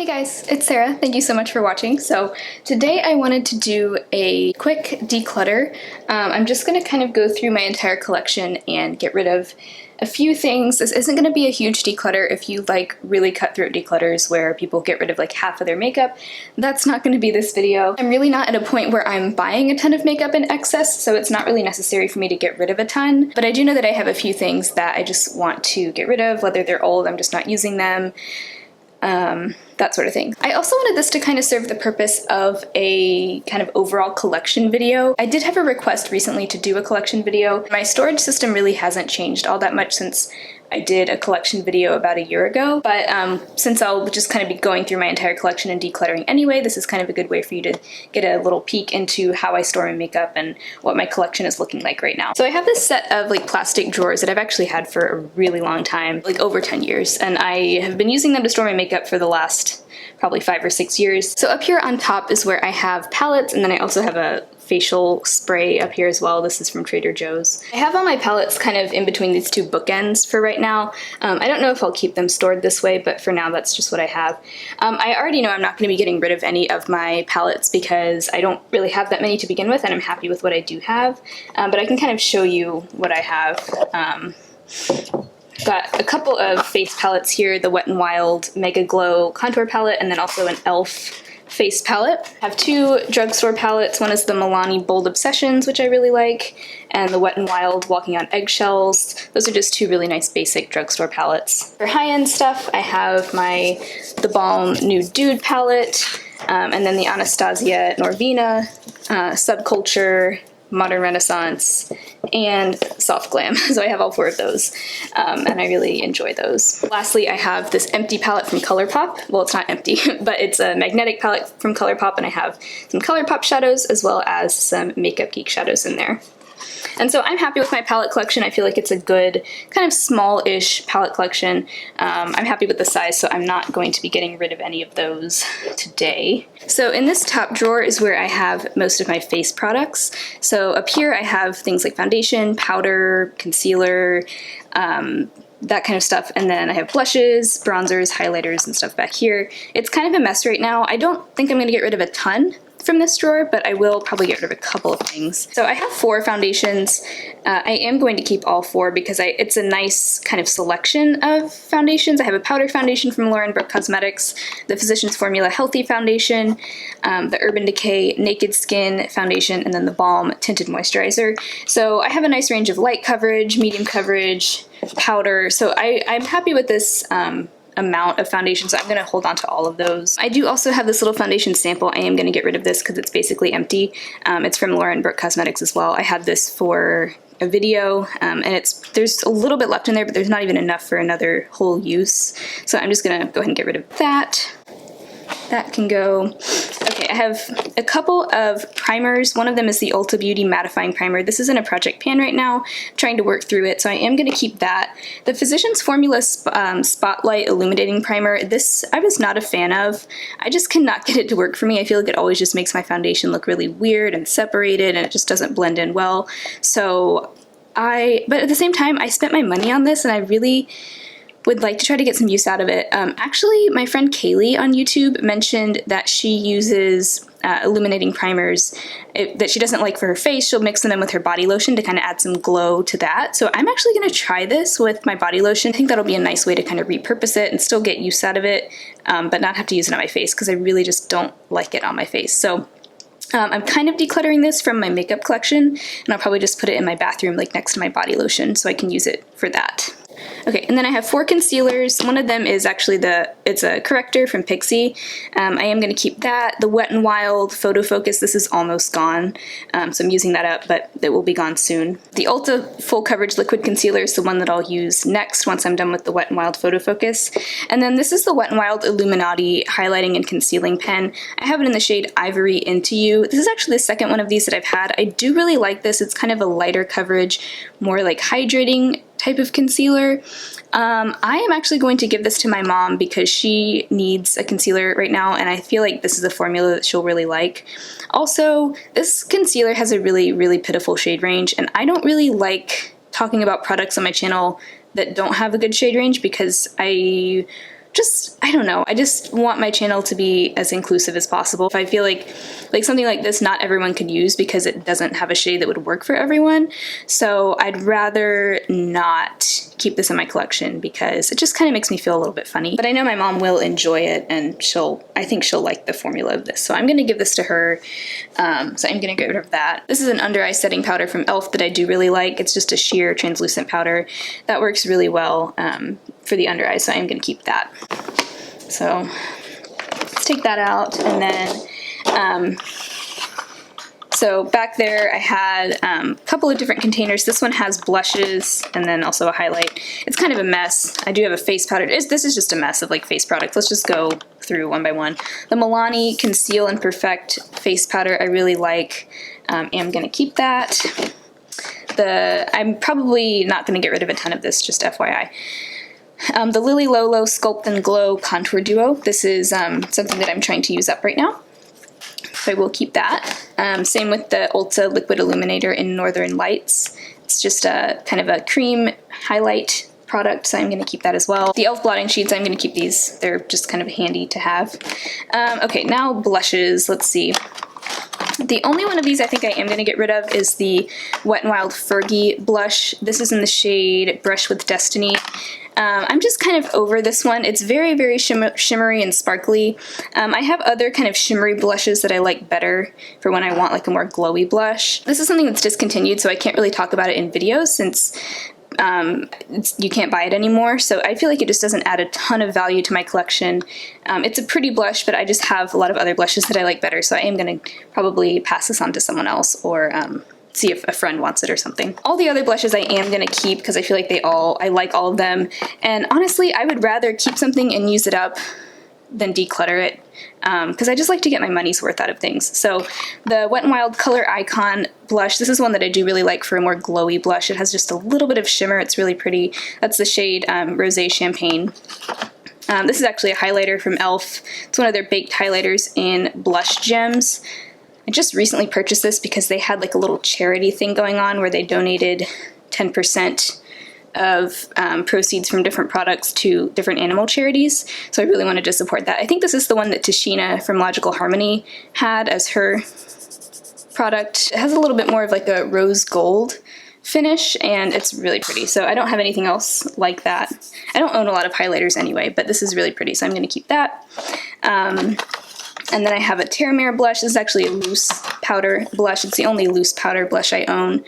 Hey guys, it's Sarah. Thank you so much for watching. So today I wanted to do a quick declutter. I'm just going to kind of go through my entire collection and get rid of a few things. This isn't going to be a huge declutter. If you like really cutthroat declutters where people get rid of like half of their makeup, that's not going to be this video. I'm really not at a point where I'm buying a ton of makeup in excess, so it's not really necessary for me to get rid of a ton. But I do know that I have a few things that I just want to get rid of, whether they're old, I'm just not using them. That sort of thing. I also wanted this to kind of serve the purpose of a kind of overall collection video. I did have a request recently to do a collection video. My storage system really hasn't changed all that much since I did a collection video about a year ago, but since I'll just kind of be going through my entire collection and decluttering anyway, this is kind of a good way for you to get a little peek into how I store my makeup and what my collection is looking like right now. So I have this set of like plastic drawers that I've actually had for a really long time, like over 10 years, and I have been using them to store my makeup for the last probably 5 or 6 years. So up here on top is where I have palettes, and then I also have a facial spray up here as well. This is from Trader Joe's. I have all my palettes kind of in between these two bookends for right now. I don't know if I'll keep them stored this way, but for now that's just what I have. I already know I'm not going to be getting got of any of my palettes because I don't really have that many to begin with, and I'm happy with what I do have. But I can kind of show you what I have. Got a couple of face palettes here, the Wet n Wild Mega Glow Contour Palette, and then also an e.l.f. face palette. I have two drugstore palettes. One is the Milani Bold Obsessions, which I really like, and the Wet n Wild Walking on Eggshells. Those are just two really nice basic drugstore palettes. For high-end stuff, I have the Balm Nude Dude palette, and then the Anastasia Norvina Subculture, Modern Renaissance, and Soft Glam. So I have all 4 of those, and I really enjoy those. Lastly, I have this empty palette from ColourPop. Well, it's not empty, but it's a magnetic palette from ColourPop, and I have some ColourPop shadows as well as some Makeup Geek shadows in there. And so I'm happy with my palette collection. I feel like it's a good kind of small-ish palette collection. I'm happy with the size, so I'm not going to be getting rid of any of those today. So in this top drawer is where I have most of my face products. So up here I have things like foundation, powder, concealer, that kind of stuff, and then I have blushes, bronzers, highlighters, and stuff back here. It's kind of a mess right now. I don't think I'm going to get rid of a ton from this drawer, but I will probably get rid of a couple of things. So I have 4 foundations. I am going to keep all 4 because it's a nice kind of selection of foundations. I have a powder foundation from Lauren Brooke Cosmetics, the Physicians Formula Healthy Foundation, the Urban Decay Naked Skin Foundation, and then the Balm Tinted Moisturizer. So I have a nice range of light coverage, medium coverage, powder. So I'm happy with this amount of foundation, so I'm going to hold on to all of those. I do also have this little foundation sample. I am going to get rid of this because it's basically empty. It's from Lauren Brooke Cosmetics as well. I had this for a video, and there's a little bit left in there, but there's not even enough for another whole use. So I'm just going to go ahead and get rid of that. That can go. Okay, I have a couple of primers. One of them is the Ulta Beauty Mattifying Primer. This is in a project pan right now. I'm trying to work through it, so I am going to keep that. The Physicians Formula Spotlight Illuminating Primer, this I was not a fan of. I just cannot get it to work for me. I feel like it always just makes my foundation look really weird and separated, and it just doesn't blend in well. So but at the same time, I spent my money on this, and I really would like to try to get some use out of it. Actually, my friend Kaylee on YouTube mentioned that she uses illuminating primers that she doesn't like for her face. She'll mix them in with her body lotion to kind of add some glow to that. So I'm actually going to try this with my body lotion. I think that'll be a nice way to kind of repurpose it and still get use out of it, but not have to use it on my face because I really just don't like it on my face. So I'm kind of decluttering this from my makeup collection, and I'll probably just put it in my bathroom like next to my body lotion so I can use it for that. Okay, and then I have 4 concealers. One of them is actually it's a corrector from Pixi. I am going to keep that. The Wet n Wild Photo Focus, this is almost gone, so I'm using that up, but it will be gone soon. The Ulta Full Coverage Liquid Concealer is the one that I'll use next once I'm done with the Wet n Wild Photo Focus. And then this is the Wet n Wild Illuminati Highlighting and Concealing Pen. I have it in the shade Ivory Into You. This is actually the second one of these that I've had. I do really like this. It's kind of a lighter coverage, more like hydrating type of concealer. I am actually going to give this to my mom because she needs a concealer right now, and I feel like this is a formula that she'll really like. Also, this concealer has a really, really pitiful shade range, and I don't really like talking about products on my channel that don't have a good shade range because I just, I don't know, I just want my channel to be as inclusive as possible. If I feel like something like this not everyone could use because it doesn't have a shade that would work for everyone, so I'd rather not keep this in my collection because it just kind of makes me feel a little bit funny. But I know my mom will enjoy it, and I think she'll like the formula of this, so I'm gonna give this to her. So I'm gonna get rid of that. This is an under eye setting powder from e.l.f. that I do really like. It's just a sheer translucent powder that works really well for the under eyes, so I'm gonna keep that. So let's take that out, and then so back there I had a couple of different containers. This one has blushes and then also a highlight. It's kind of a mess. I do have a face powder. This is just a mess of like face products. Let's just go through one by one. The Milani Conceal and Perfect face powder I really like. I'm gonna keep that. I'm probably not gonna get rid of a ton of this, just FYI. The Lily Lolo Sculpt and Glow Contour Duo. This is something that I'm trying to use up right now, so I will keep that. Same with the Ulta Liquid Illuminator in Northern Lights. It's just a kind of a cream highlight product, so I'm going to keep that as well. The e.l.f. blotting sheets, I'm going to keep these. They're just kind of handy to have. Okay, now blushes. Let's see. The only one of these I think I am going to get rid of is the Wet n Wild Fergie blush. This is in the shade Brush with Destiny. I'm just kind of over this one. It's very, very shimmery and sparkly. I have other kind of shimmery blushes that I like better for when I want like a more glowy blush. This is something that's discontinued, so I can't really talk about it in videos since you can't buy it anymore, so I feel like it just doesn't add a ton of value to my collection. It's a pretty blush, but I just have a lot of other blushes that I like better, so I am going to probably pass this on to someone else, or see if a friend wants it or something. All the other blushes I am going to keep because I feel like I like all of them, and honestly I would rather keep something and use it up than declutter it, because I just like to get my money's worth out of things. So the Wet n Wild Color Icon blush, this is one that I do really like for a more glowy blush. It has just a little bit of shimmer. It's really pretty. That's the shade Rosé Champagne. This is actually a highlighter from e.l.f. It's one of their baked highlighters in Blush Gems. I just recently purchased this because they had like a little charity thing going on where they donated 10% of proceeds from different products to different animal charities, so I really wanted to support that. I think this is the one that Tashina from Logical Harmony had as her product. It has a little bit more of like a rose gold finish, and it's really pretty, so I don't have anything else like that. I don't own a lot of highlighters anyway, but this is really pretty, so I'm going to keep that. And then I have a Terramere blush. This is actually a loose powder blush. It's the only loose powder blush I own.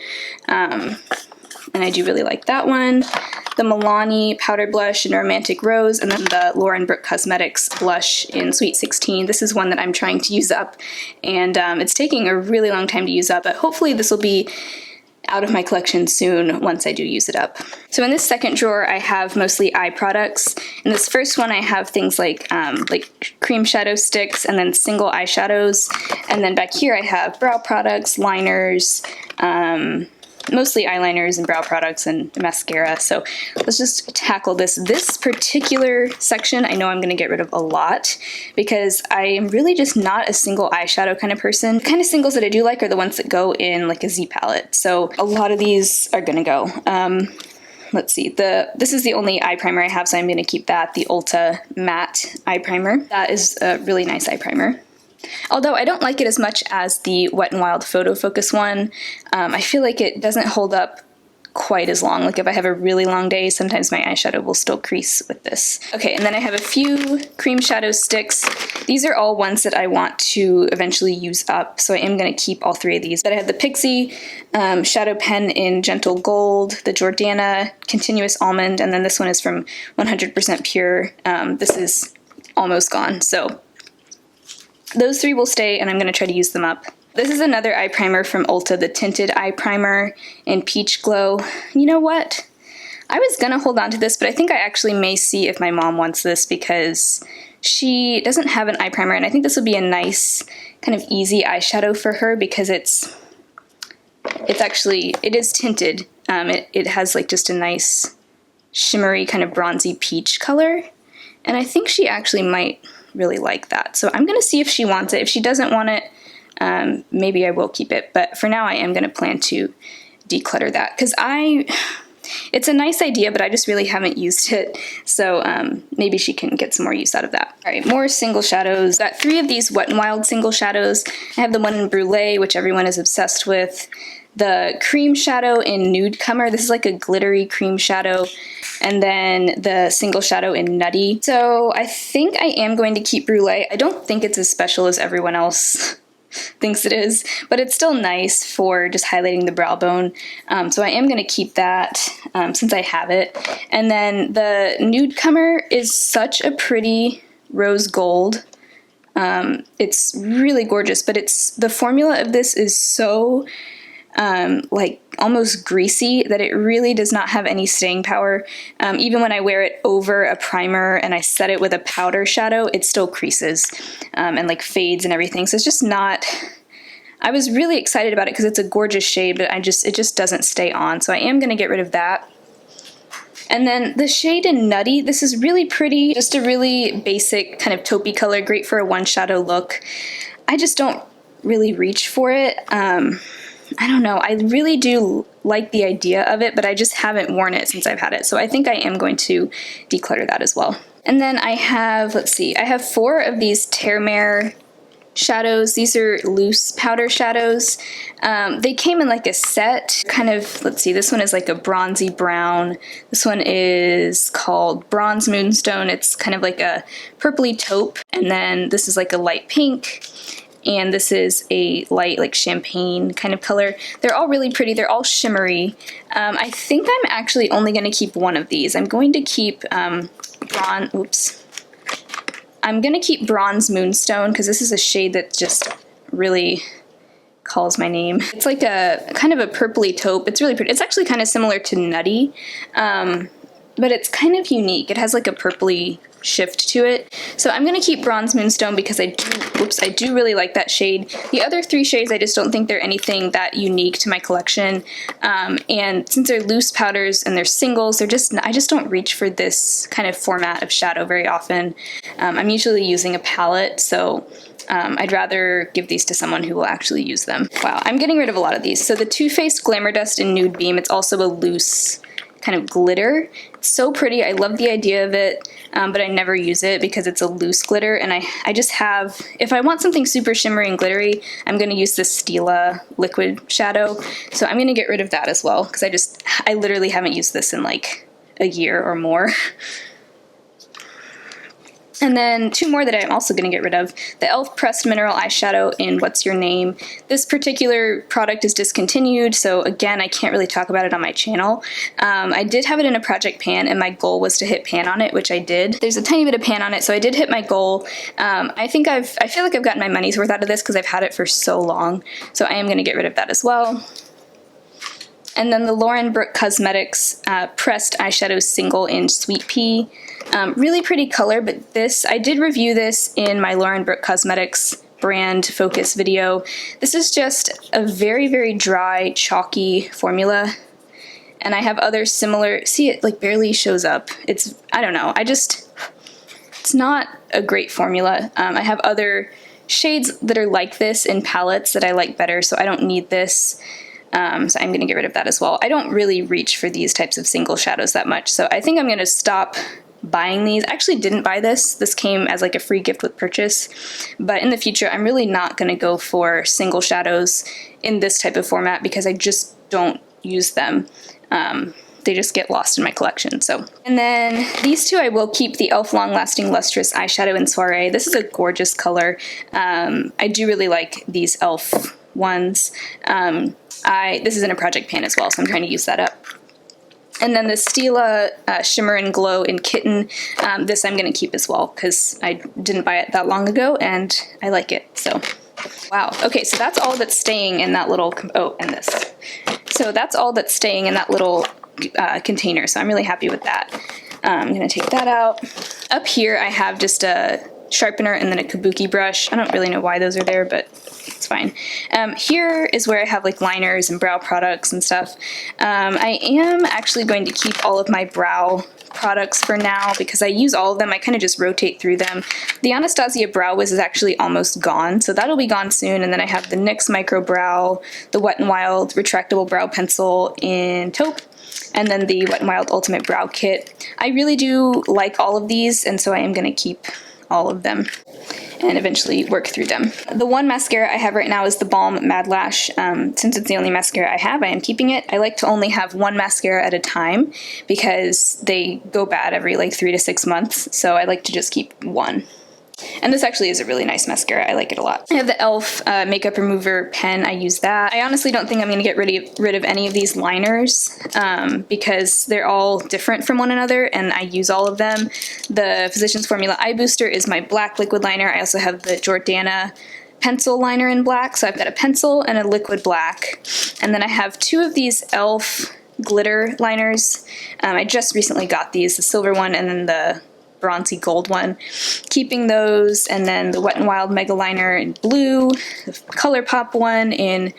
And I do really like that one. The Milani powder blush in Romantic Rose, and then the Lauren Brooke Cosmetics blush in Sweet 16. This is one that I'm trying to use up, and it's taking a really long time to use up, but hopefully this will be out of my collection soon once I do use it up. So in this second drawer I have mostly eye products. In this first one I have things like cream shadow sticks and then single eyeshadows, and then back here I have brow products, liners, mostly eyeliners and brow products and mascara. So let's just tackle this. This particular section I know I'm going to get rid of a lot because I am really just not a single eyeshadow kind of person. The kind of singles that I do like are the ones that go in like a Z palette. So a lot of these are going to go. Let's see, this is the only eye primer I have, so I'm going to keep that, the Ulta Matte Eye Primer. That is a really nice eye primer. Although I don't like it as much as the Wet n Wild Photo Focus one. I feel like it doesn't hold up quite as long. Like if I have a really long day, sometimes my eyeshadow will still crease with this. Okay, and then I have a few cream shadow sticks. These are all ones that I want to eventually use up, so I am going to keep all three of these. But I have the Pixie Shadow Pen in Gentle Gold, the Jordana Continuous Almond, and then this one is from 100% Pure. This is almost gone, so those three will stay, and I'm going to try to use them up. This is another eye primer from Ulta, the Tinted Eye Primer in Peach Glow. You know what? I was going to hold on to this, but I think I actually may see if my mom wants this because she doesn't have an eye primer, and I think this would be a nice kind of easy eyeshadow for her because it is tinted. It has like just a nice shimmery kind of bronzy peach color, and I think she actually might really like that. So I'm going to see if she wants it. If she doesn't want it, maybe I will keep it. But for now, I am going to plan to declutter that because it's a nice idea, but I just really haven't used it, so maybe she can get some more use out of that. All right, more single shadows. Got 3 of these Wet n Wild single shadows. I have the one in Brulee, which everyone is obsessed with. The cream shadow in Nudecomer. This is like a glittery cream shadow. And then the single shadow in Nutty. So I think I am going to keep Brulee. I don't think it's as special as everyone else thinks it is, but it's still nice for just highlighting the brow bone. So I am going to keep that since I have it. And then the Nudecomer is such a pretty rose gold. It's really gorgeous, but the formula of this is so like almost greasy that it really does not have any staying power. Even when I wear it over a primer and I set it with a powder shadow, it still creases and like fades and everything. So it's just not, I was really excited about it because it's a gorgeous shade, but it just doesn't stay on. So I am going to get rid of that. And then the shade in Nutty, this is really pretty, just a really basic kind of taupey color, great for a one shadow look. I just don't really reach for it. I don't know, I really do like the idea of it, but I just haven't worn it since I've had it, so I think I am going to declutter that as well. And then I have, let's see, I have 4 of these Terre shadows. These are loose powder shadows. They came in like a set, kind of, let's see, this one is like a bronzy brown. This one is called Bronze Moonstone. It's kind of like a purpley taupe, and then this is like a light pink. And this is a light, like champagne kind of color. They're all really pretty. They're all shimmery. I think I'm actually only going to keep one of these. I'm going to keep I'm going to keep Bronze Moonstone because this is a shade that just really calls my name. It's like a kind of a purpley taupe. It's really pretty. It's actually kind of similar to Nutty, but it's kind of unique. It has like a purpley shift to it. So I'm going to keep Bronze Moonstone because I do really like that shade. The other 3 shades, I just don't think they're anything that unique to my collection. And since they're loose powders and they're singles, I just don't reach for this kind of format of shadow very often. I'm usually using a palette, so I'd rather give these to someone who will actually use them. Wow, I'm getting rid of a lot of these. So the Too Faced Glamour Dust in Nude Beam, it's also a loose kind of glitter. It's so pretty. I love the idea of it, but I never use it because it's a loose glitter, and I just have, if I want something super shimmery and glittery, I'm going to use the Stila liquid shadow. So I'm going to get rid of that as well because I literally haven't used this in like a year or more. And then 2 more that I'm also going to get rid of. The e.l.f. Pressed Mineral Eyeshadow in What's Your Name. This particular product is discontinued, so again, I can't really talk about it on my channel. I did have it in a project pan, and my goal was to hit pan on it, which I did. There's a tiny bit of pan on it, so I did hit my goal. I feel like I've gotten my money's worth out of this because I've had it for so long, so I am going to get rid of that as well. And then the Lauren Brooke Cosmetics Pressed Eyeshadow Single in Sweet Pea. Really pretty color, but I did review this in my Lauren Brooke Cosmetics brand focus video. This is just a very, very dry, chalky formula. And I have other similar, see, it like barely shows up. I don't know, it's not a great formula. I have other shades that are like this in palettes that I like better, so I don't need this. So I'm going to get rid of that as well. I don't really reach for these types of single shadows that much, so I think I'm going to stop buying these. I actually didn't buy this. This came as like a free gift with purchase, but in the future I'm really not going to go for single shadows in this type of format because I just don't use them. They just get lost in my collection. So, and then these 2 I will keep, the e.l.f. Long Lasting Lustrous Eyeshadow in Soiree. This is a gorgeous color. I do really like these e.l.f. ones. This is in a project pan as well, so I'm trying to use that up. And then the Stila Shimmer and Glow in Kitten, this I'm going to keep as well because I didn't buy it that long ago and I like it, so wow. Okay, so that's all that's staying in that little, and this. So that's all that's staying in that little container, so I'm really happy with that. I'm going to take that out. Up here I have just a sharpener and then a kabuki brush. I don't really know why those are there, but it's fine. Here is where I have like liners and brow products and stuff. I am actually going to keep all of my brow products for now because I use all of them. I kind of just rotate through them. The Anastasia Brow Wiz is actually almost gone, so that'll be gone soon. And then I have the NYX Micro Brow, the Wet n Wild Retractable Brow Pencil in Taupe, and then the Wet n Wild Ultimate Brow Kit. I really do like all of these, and so I am going to keep all of them and eventually work through them. The one mascara I have right now is the Balm Mad Lash. Since it's the only mascara I have, I am keeping it. I like to only have one mascara at a time because they go bad every like 3 to 6 months, so I like to just keep one. And this actually is a really nice mascara. I like it a lot. I have the e.l.f. Makeup Remover pen. I use that. I honestly don't think I'm going to get rid of any of these liners because they're all different from one another and I use all of them. The Physicians Formula Eye Booster is my black liquid liner. I also have the Jordana pencil liner in black. So I've got a pencil and a liquid black. And then I have 2 of these e.l.f. glitter liners. I just recently got these, the silver one and then the bronzy gold one. Keeping those, and then the Wet n Wild Mega Liner in blue, the ColourPop one in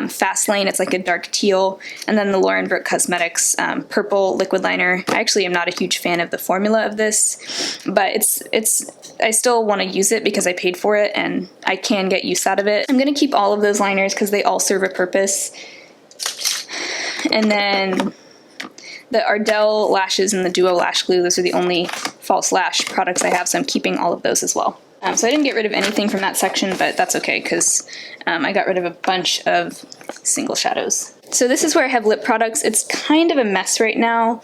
Fast Lane, it's like a dark teal, and then the Lauren Brooke Cosmetics purple liquid liner. I actually am not a huge fan of the formula of this, but I still want to use it because I paid for it and I can get use out of it. I'm going to keep all of those liners because they all serve a purpose. And then the Ardell lashes and the Duo Lash Glue, those are the only false lash products I have, so I'm keeping all of those as well. So I didn't get rid of anything from that section, but that's okay because I got rid of a bunch of single shadows. So this is where I have lip products. It's kind of a mess right now.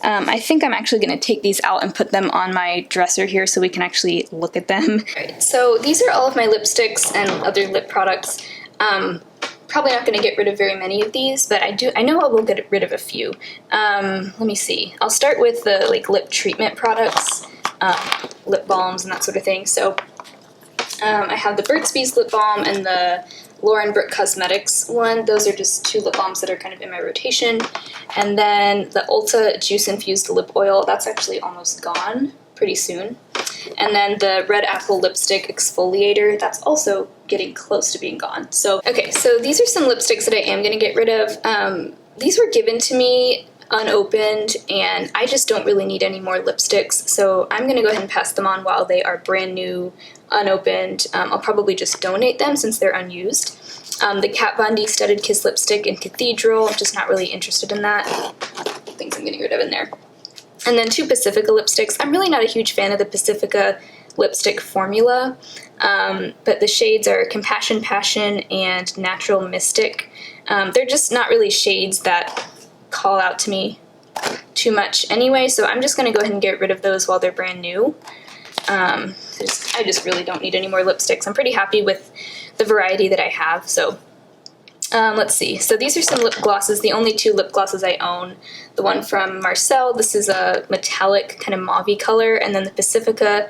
I think I'm actually going to take these out and put them on my dresser here so we can actually look at them. Alright, so these are all of my lipsticks and other lip products. Probably not going to get rid of very many of these, but I know I will get rid of a few. Let me see. I'll start with the like lip treatment products, lip balms and that sort of thing. So I have the Burt's Bees lip balm and the Lauren Brooke Cosmetics one. Those are just 2 lip balms that are kind of in my rotation. And then the Ulta Juice Infused Lip Oil, that's actually almost gone pretty soon. And then the Red Apple Lipstick Exfoliator, that's also getting close to being gone. So, okay, so these are some lipsticks that I am gonna get rid of. These were given to me unopened, and I just don't really need any more lipsticks, so I'm gonna go ahead and pass them on while they are brand new, unopened. I'll probably just donate them since they're unused. The Kat Von D Studded Kiss Lipstick in Cathedral, I'm just not really interested in that. Things I'm getting rid of in there. And then 2 Pacifica lipsticks. I'm really not a huge fan of the Pacifica lipstick formula, but the shades are Compassion Passion and Natural Mystic. They're just not really shades that call out to me too much anyway, so I'm just going to go ahead and get rid of those while they're brand new. I just really don't need any more lipsticks. I'm pretty happy with the variety that I have, so let's see. So these are some lip glosses, the only 2 lip glosses I own. The one from Marcel, this is a metallic kind of mauve-y color, and then the Pacifica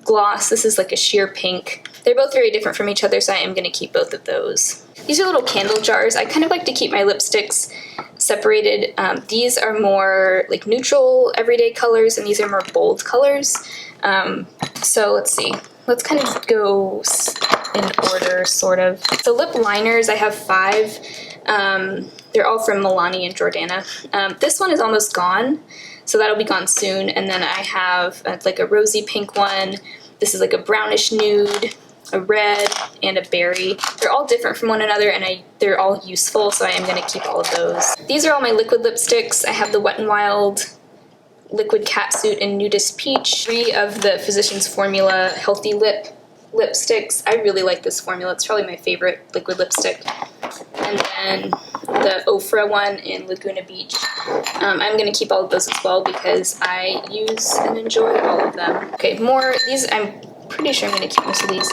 gloss, this is like a sheer pink. They're both very different from each other, so I am going to keep both of those. These are little candle jars. I kind of like to keep my lipsticks separated. These are more like neutral everyday colors, and these are more bold colors. So let's see. Let's kind of go in order, sort of. So lip liners, I have 5. They're all from Milani and Jordana. This one is almost gone, so that'll be gone soon. And then I have like a rosy pink one. This is like a brownish nude, a red, and a berry. They're all different from one another, and they're all useful, so I am going to keep all of those. These are all my liquid lipsticks. I have the Wet n Wild Liquid Catsuit in Nudist Peach, 3 of the Physicians Formula Healthy Lip lipsticks. I really like this formula. It's probably my favorite liquid lipstick. And then the Ofra one in Laguna Beach. I'm going to keep all of those as well because I use and enjoy all of them. Okay, more. These, I'm pretty sure I'm going to keep most of these.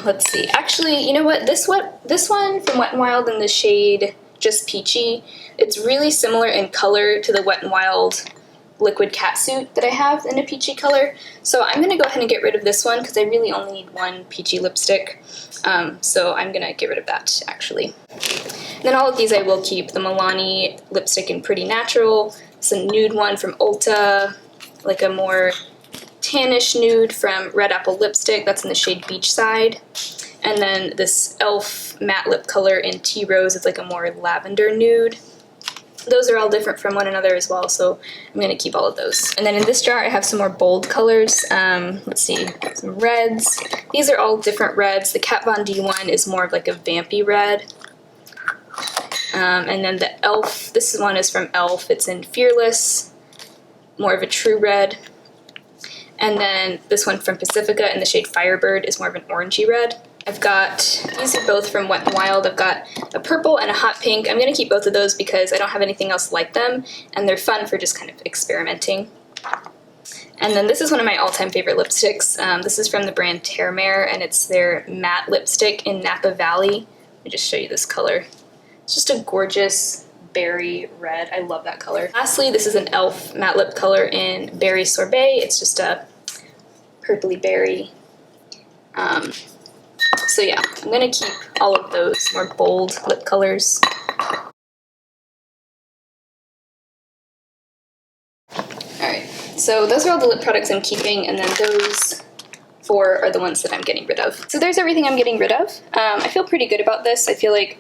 Let's see. Actually, you know what? This one from Wet n Wild in the shade Just Peachy, it's really similar in color to the Wet n Wild liquid catsuit that I have in a peachy color. So I'm going to go ahead and get rid of this one because I really only need one peachy lipstick. So I'm going to get rid of that, actually. And then all of these I will keep. The Milani lipstick in Pretty Natural. It's a nude one from Ulta, like a more tannish nude from Red Apple Lipstick. That's in the shade Beachside. And then this e.l.f. matte lip color in Tea Rose. It's like a more lavender nude. Those are all different from one another as well, so I'm going to keep all of those. And then in this jar I have some more bold colors. Let's see, some reds. These are all different reds. The Kat Von D one is more of like a vampy red. And then the e.l.f., this one is from e.l.f. It's in Fearless, more of a true red. And then this one from Pacifica in the shade Firebird is more of an orangey red. I've got, these are both from Wet n Wild. I've got a purple and a hot pink. I'm going to keep both of those because I don't have anything else like them, and they're fun for just kind of experimenting. And then this is one of my all-time favorite lipsticks. This is from the brand Terramare, and it's their matte lipstick in Napa Valley. Let me just show you this color. It's just a gorgeous berry red. I love that color. Lastly, this is an e.l.f. matte lip color in Berry Sorbet. It's just a purpley berry. So yeah, I'm gonna keep all of those more bold lip colors. Alright, so those are all the lip products I'm keeping, and then those 4 are the ones that I'm getting rid of. So there's everything I'm getting rid of. I feel pretty good about this. I feel like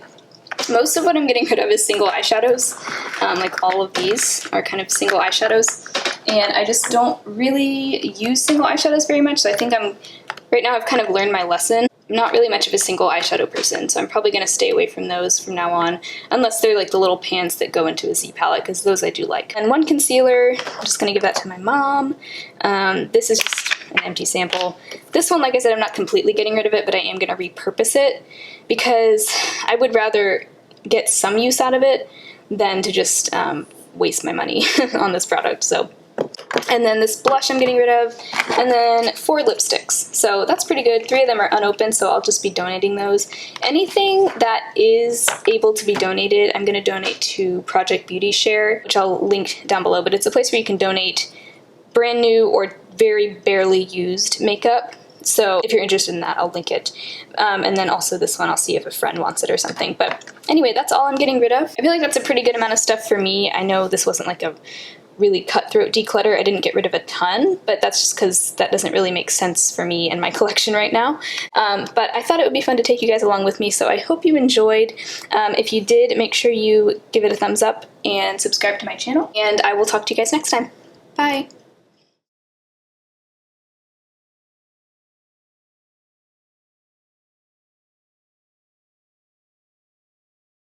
most of what I'm getting rid of is single eyeshadows. Like all of these are kind of single eyeshadows. And I just don't really use single eyeshadows very much, so I think right now I've kind of learned my lesson. I'm not really much of a single eyeshadow person, so I'm probably going to stay away from those from now on, unless they're like the little pans that go into a Z palette, because those I do like. And one concealer, I'm just going to give that to my mom. This is just an empty sample. This one, like I said, I'm not completely getting rid of it, but I am going to repurpose it, because I would rather get some use out of it than to just waste my money on this product. So. And then this blush I'm getting rid of, and then 4 lipsticks. So that's pretty good. 3 of them are unopened, so I'll just be donating those. Anything that is able to be donated, I'm going to donate to Project Beauty Share, which I'll link down below, but it's a place where you can donate brand new or very barely used makeup. So if you're interested in that, I'll link it. And then also this one, I'll see if a friend wants it or something. But anyway, that's all I'm getting rid of. I feel like that's a pretty good amount of stuff for me. I know this wasn't like a really cutthroat declutter. I didn't get rid of a ton, but that's just because that doesn't really make sense for me and my collection right now. But I thought it would be fun to take you guys along with me, so I hope you enjoyed. If you did, make sure you give it a thumbs up and subscribe to my channel, and I will talk to you guys next time. Bye!